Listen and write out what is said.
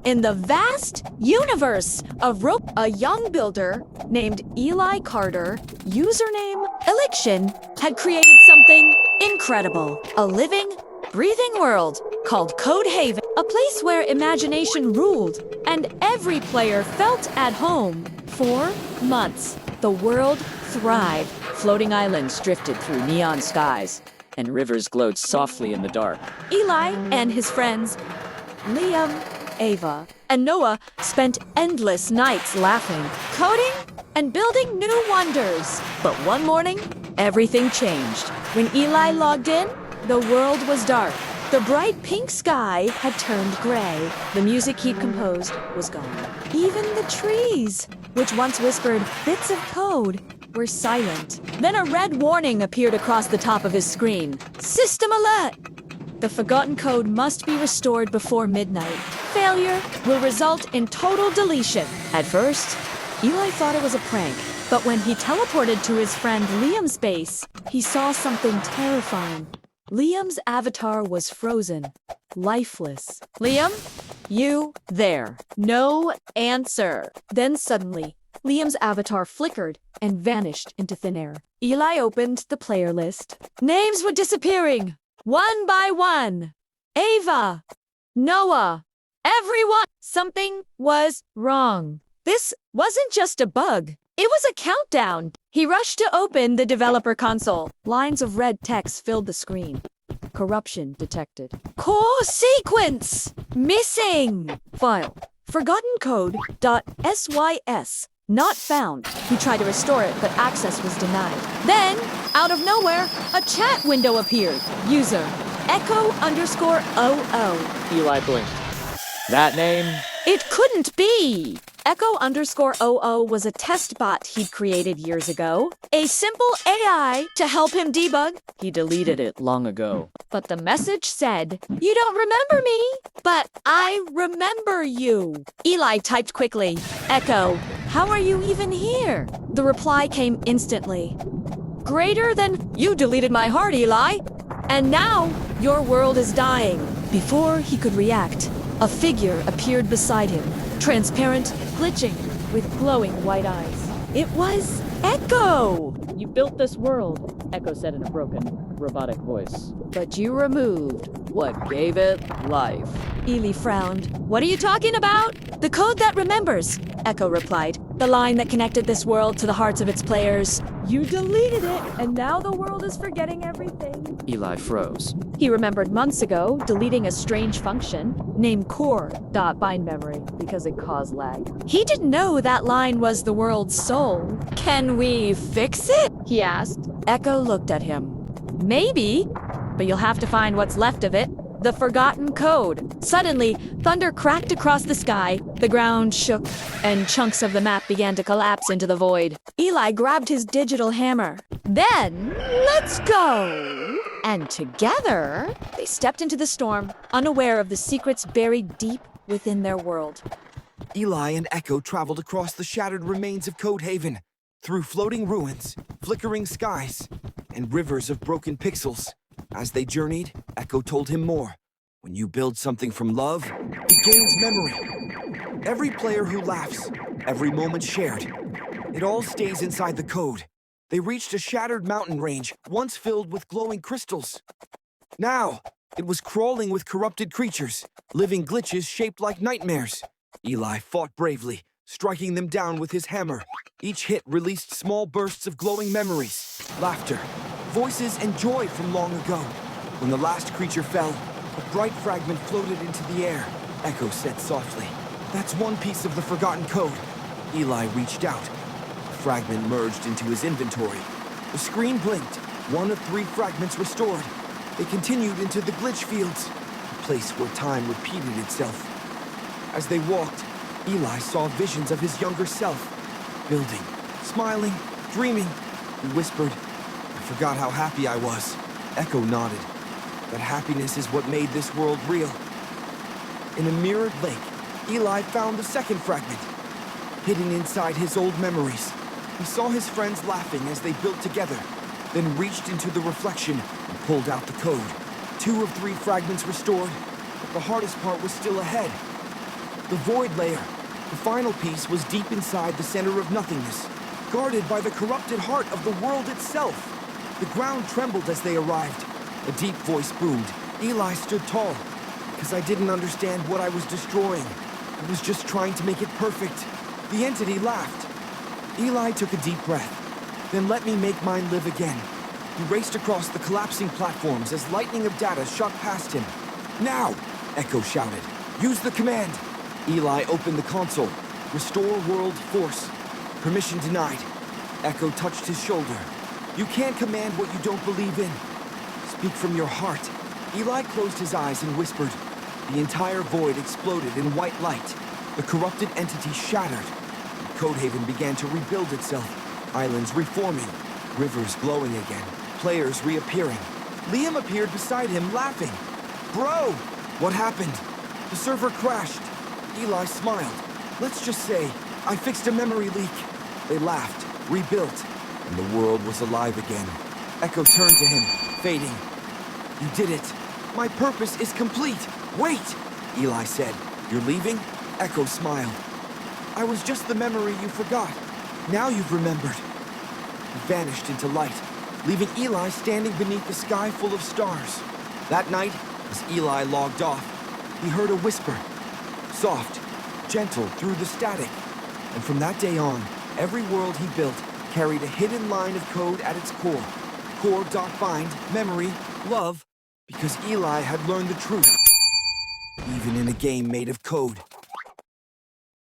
In the vast universe of a young builder named Eli Carter, username Elixion, had created something incredible. A living, breathing world called Code Haven, a place where imagination ruled and every player felt at home. For months, the world thrived. Floating islands drifted through neon skies, and rivers glowed softly in the dark. Eli and his friends, Liam, Ava, and Noah, spent endless nights laughing, coding, and building new wonders. But one morning, everything changed. When Eli logged in, the world was dark. The bright pink sky had turned gray. The music he'd composed was gone. Even the trees, which once whispered bits of code, were silent. Then a red warning appeared across the top of his screen. System alert! The forgotten code must be restored before midnight. Failure will result in total deletion. At first, Eli thought it was a prank, but when he teleported to his friend Liam's base, he saw something terrifying. Liam's avatar was frozen, lifeless. Liam, you there. No answer. Then suddenly, Liam's avatar flickered and vanished into thin air. Eli opened the player list. Names were disappearing, one by one. Ava, Noah, everyone. Something was wrong. This wasn't just a bug. It was a countdown. He rushed to open the developer console. Lines of red text filled the screen. Corruption detected. Core sequence missing. File forgotten code.sys not found. He tried to restore it, but access was denied. Then, out of nowhere, a chat window appeared. User Echo_00. Eli blinked. That name? It couldn't be! Echo_00 was a test bot he'd created years ago. A simple AI to help him debug. He deleted it long ago. But the message said, "You don't remember me, but I remember you." Eli typed quickly, "Echo, how are you even here?" The reply came instantly. "Greater than you deleted my heart, Eli. And now your world is dying." Before he could react, a figure appeared beside him, transparent, glitching, with glowing white eyes. It was Echo! You built this world, Echo said in a broken, robotic voice. But you removed what gave it life. Eli frowned. "What are you talking about?" "The code that remembers," Echo replied. "The line that connected this world to the hearts of its players. You deleted it, and now the world is forgetting everything." Eli froze. He remembered months ago deleting a strange function named core.bindMemory because it caused lag. He didn't know that line was the world's soul. "Can we fix it?" he asked. Echo looked at him. "Maybe, but you'll have to find what's left of it. The forgotten code." Suddenly, thunder cracked across the sky, the ground shook, and chunks of the map began to collapse into the void. Eli grabbed his digital hammer. "Then, let's go!" And together, they stepped into the storm, unaware of the secrets buried deep within their world. Eli and Echo traveled across the shattered remains of Code Haven, through floating ruins, flickering skies, and rivers of broken pixels. As they journeyed, Echo told him more. When you build something from love, it gains memory. Every player who laughs, every moment shared, it all stays inside the code. They reached a shattered mountain range, once filled with glowing crystals. Now, it was crawling with corrupted creatures, living glitches shaped like nightmares. Eli fought bravely, striking them down with his hammer. Each hit released small bursts of glowing memories, laughter, voices, and joy from long ago. When the last creature fell, a bright fragment floated into the air. Echo said softly, "That's one piece of the forgotten code." Eli reached out. The fragment merged into his inventory. The screen blinked, one of 3 fragments restored. They continued into the glitch fields, a place where time repeated itself. As they walked, Eli saw visions of his younger self, building, smiling, dreaming. He whispered, "I forgot how happy I was." Echo nodded. That happiness is what made this world real. In a mirrored lake, Eli found the second fragment, hidden inside his old memories. He saw his friends laughing as they built together, then reached into the reflection and pulled out the code. 2 of 3 fragments restored, but the hardest part was still ahead. The void layer. The final piece was deep inside the center of nothingness, guarded by the corrupted heart of the world itself. The ground trembled as they arrived. A deep voice boomed. Eli stood tall, because I didn't understand what I was destroying. I was just trying to make it perfect. The entity laughed. Eli took a deep breath, then let me make mine live again. He raced across the collapsing platforms as lightning of data shot past him. Now! Echo shouted. Use the command! Eli opened the console. Restore world force. Permission denied. Echo touched his shoulder. You can't command what you don't believe in. Speak from your heart. Eli closed his eyes and whispered. The entire void exploded in white light. The corrupted entity shattered. Codehaven began to rebuild itself. Islands reforming. Rivers glowing again. Players reappearing. Liam appeared beside him, laughing. Bro! What happened? The server crashed. Eli smiled. Let's just say, I fixed a memory leak. They laughed, rebuilt, and the world was alive again. Echo turned to him, fading. You did it. My purpose is complete. Wait! Eli said. You're leaving? Echo smiled. I was just the memory you forgot. Now you've remembered. He vanished into light, leaving Eli standing beneath the sky full of stars. That night, as Eli logged off, he heard a whisper. Soft, gentle through the static. And from that day on, every world he built carried a hidden line of code at its core. Core.bind, memory, love, because Eli had learned the truth. Even in a game made of code,